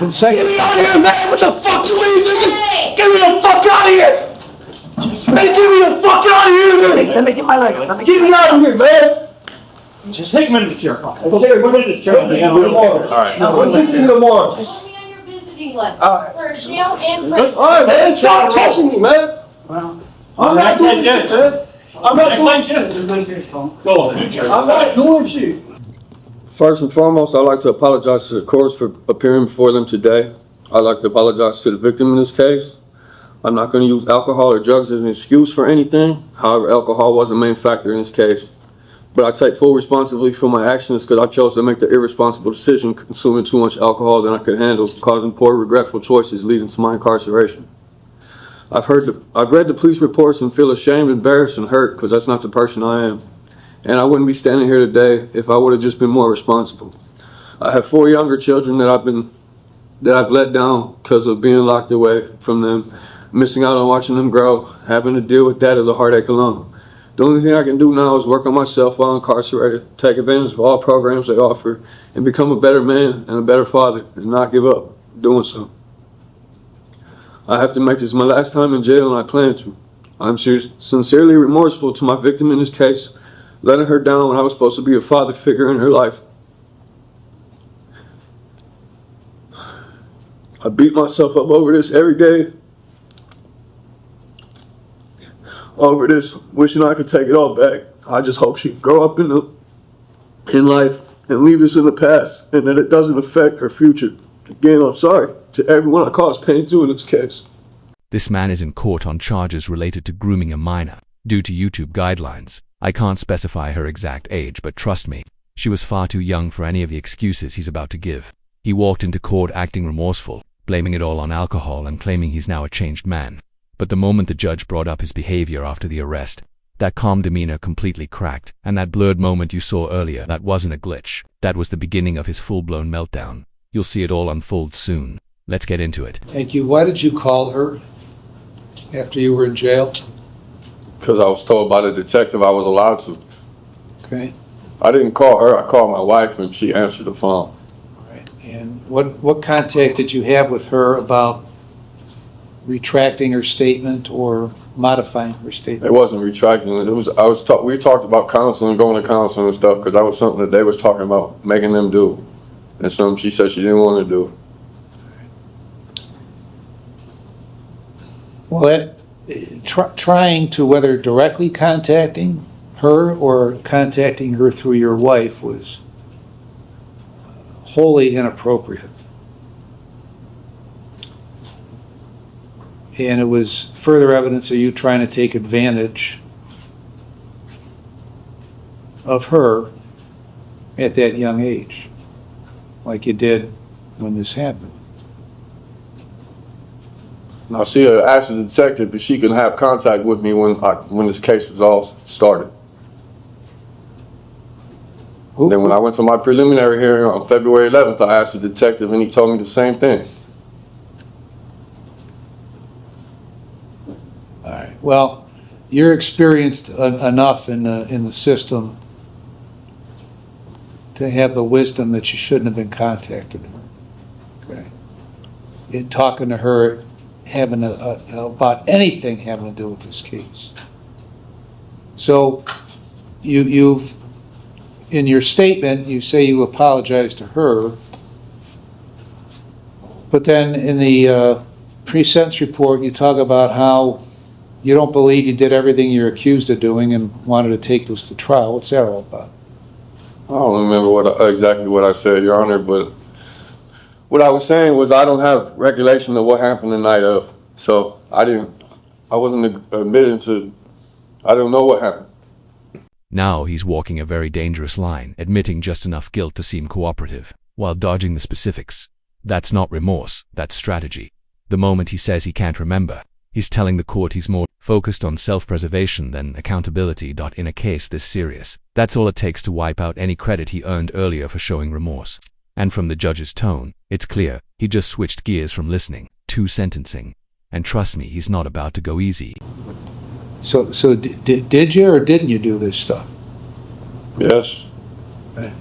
Get me out of here, man! What the fuck you mean, nigga? Get me the fuck out of here! Hey, get me the fuck out of here, man! Let me get my leg. Get me out of here, man! Just take him into the chair. Okay, we're in the chair. Alright. We'll take you tomorrow. Just put me on your visiting list. Alright. For jail and prison. Alright, man, stop touching me, man! Well, I'm not doing shit, man! I'm not doing shit! Go on, chair. I'm not doing shit! First and foremost, I'd like to apologize to the courts for appearing before them today. I'd like to apologize to the victim in this case. I'm not going to use alcohol or drugs as an excuse for anything. However, alcohol was a main factor in this case. But I take full responsibility for my actions because I chose to make the irresponsible decision consuming too much alcohol than I could handle, causing poor, regretful choices leading to my incarceration. I've read the police reports and feel ashamed, embarrassed, and hurt because that's not the person I am. And I wouldn't be standing here today if I would have just been more responsible. I have 4 younger children that I've let down because of being locked away from them, missing out on watching them grow. Having to deal with that is a heartache alone. The only thing I can do now is work on myself while incarcerated, take advantage of all programs they offer, and become a better man and a better father, and not give up doing so. I have to make this my last time in jail, and I plan to. I'm sincerely remorseful to my victim in this case, letting her down when I was supposed to be a father figure in her life. I beat myself up over this every day. Over this, wishing I could take it all back. I just hope she can grow up in life and leave this in the past, and that it doesn't affect her future. Again, I'm sorry to everyone I caused pain to in this case. This man is in court on charges related to grooming a minor. Due to YouTube guidelines, I can't specify her exact age, but trust me, she was far too young for any of the excuses he's about to give. He walked into court acting remorseful, blaming it all on alcohol and claiming he's now a changed man. But the moment the judge brought up his behavior after the arrest, that calm demeanor completely cracked, and that blurred moment you saw earlier, that wasn't a glitch. That was the beginning of his full-blown meltdown. You'll see it all unfold soon. Let's get into it. Thank you. Why did you call her after you were in jail? Because I was told by the detective I was allowed to. Okay. I didn't call her, I called my wife and she answered the phone. All right. And what contact did you have with her about retracting her statement or modifying her statement? It wasn't retracting. We talked about counseling, going to counseling and stuff, because that was something that they was talking about making them do, and something she said she didn't want to do. Well, trying to, whether directly contacting her or contacting her through your wife, was wholly inappropriate. And it was further evidence of you trying to take advantage of her at that young age, like you did when this happened. Now she had asked the detective if she could have contact with me when this case was all started. Then when I went to my preliminary hearing on February 11th, I asked the detective and he told me the same thing. All right. Well, you're experienced enough in the system to have the wisdom that you shouldn't have been contacting her. Okay. In talking to her, having about anything having to do with this case. So, you've in your statement you say you apologize to her, but then in the pre-sentence report you talk about how you don't believe you did everything you're accused of doing and wanted to take this to trial. What's that all about? I don't remember exactly what I said, Your Honor, but what I was saying was I don't have recollection of what happened the night of. So I wasn't admitting to, I don't know what happened. Now he's walking a very dangerous line, admitting just enough guilt to seem cooperative, while dodging the specifics. That's not remorse, that's strategy. The moment he says he can't remember, he's telling the court he's more focused on self-preservation than accountability. In a case this serious, that's all it takes to wipe out any credit he earned earlier for showing remorse. And from the judge's tone, it's clear he just switched gears from listening to sentencing. And trust me, he's not about to go easy. So did you or didn't you do this stuff? Yes. Okay.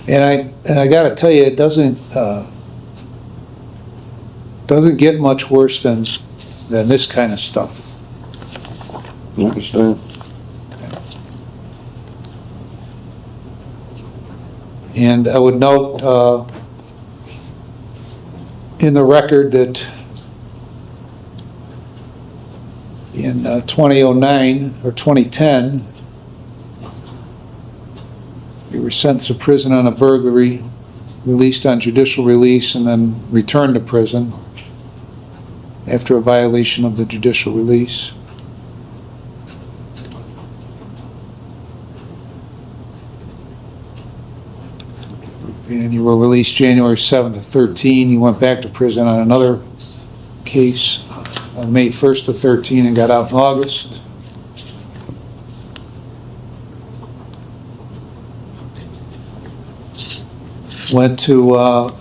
And I gotta tell you, it doesn't get much worse than this kind of stuff. I understand. And I would note in the record that in 2009 or 2010, you were sentenced to prison on a burglary, released on judicial release, and then returned to prison after a violation of the judicial release. And you were released January 7th of 13. You went back to prison on another case on May 1st of 13 and got out in August. Went to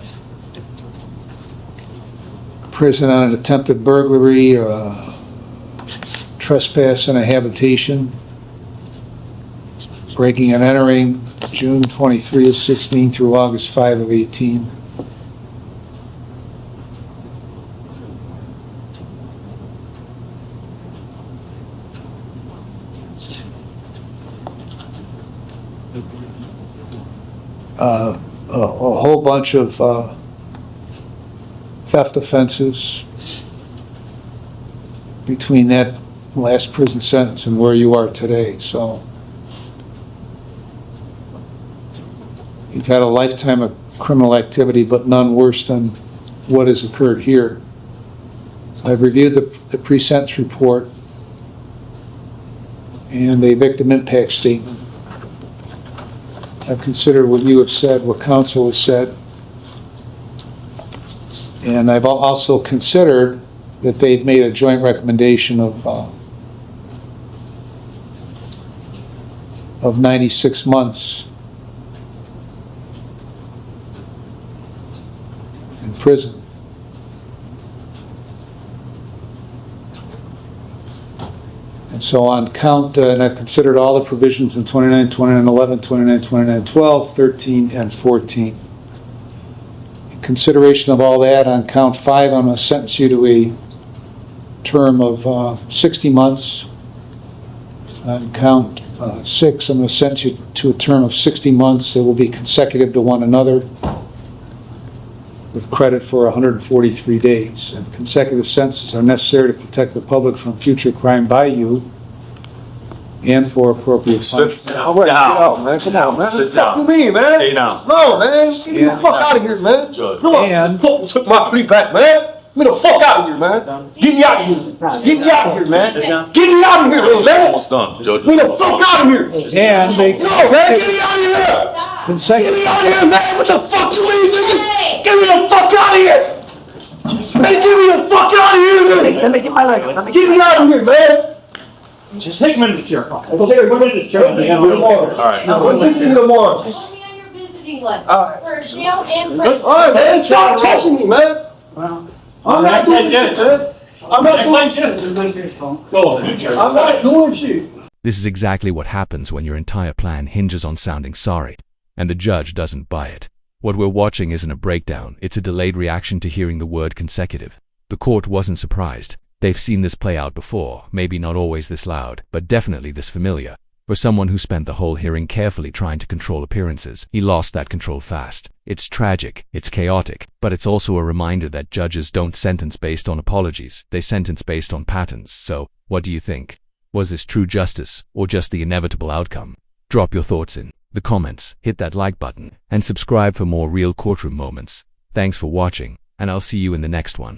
prison on an attempted burglary, trespass in a habitation, breaking and entering, June 23 of 16 through August 5 of 18. A whole bunch of theft offenses between that last prison sentence and where you are today. So you've had a lifetime of criminal activity, but none worse than what has occurred here. So I've reviewed the pre-sentence report and a victim impact statement. I've considered what you have said, what counsel has said, and I've also considered that they've made a joint recommendation of 96 months in prison. And so on count, and I've considered all the provisions in 29, 29, 11, 29, 29, 12, 13, and 14. In consideration of all that, on count 5, I'm going to sentence you to a term of 60 months. On count 6, I'm going to sentence you to a term of 60 months that will be consecutive to one another, with credit for 143 days. And consecutive sentences are necessary to protect the public from future crime by you and for appropriate punishment. All right, get out, man. Come on, man. Sit What down. you mean, man? Stay down. No, man. Get me the fuck out of here, man. Judge. Come on. And- Fuck, took my plea back, man. Get me the fuck out of here, man. Get me out of here. Get me out of here, man. Get me out of here, man. Almost done, Judge. Get me the fuck out of here. And they No, man. Get me out of here. Get me consecutive, out of here, man. What the fuck you mean, nigga? Get me the fuck out of here. Man, get me the fuck out of here, man. Let me get my leg. Get me out of here, man. Just take him into the chair. Okay, we're in the chair. All right. We're fixing it tomorrow. Put me on your visiting list Alright. for jail and All prison. right, man. Stop touching me, man. I'm not doing shit, man. I'm not doing shit. Go on, Judge. I'm not doing shit. This is exactly what happens when your entire plan hinges on sounding sorry, and the judge doesn't buy it. What we're watching isn't a breakdown, it's a delayed reaction to hearing the word consecutive. The court wasn't surprised. They've seen this play out before, maybe not always this loud, but definitely this familiar. For someone who spent the whole hearing carefully trying to control appearances, he lost that control fast. It's tragic, it's chaotic, but it's also a reminder that judges don't sentence based on apologies, they sentence based on patterns. So, what do you think? Was this true justice, or just the inevitable outcome? Drop your thoughts in the comments, hit that like button, and subscribe for more real courtroom moments. Thanks for watching, and I'll see you in the next one.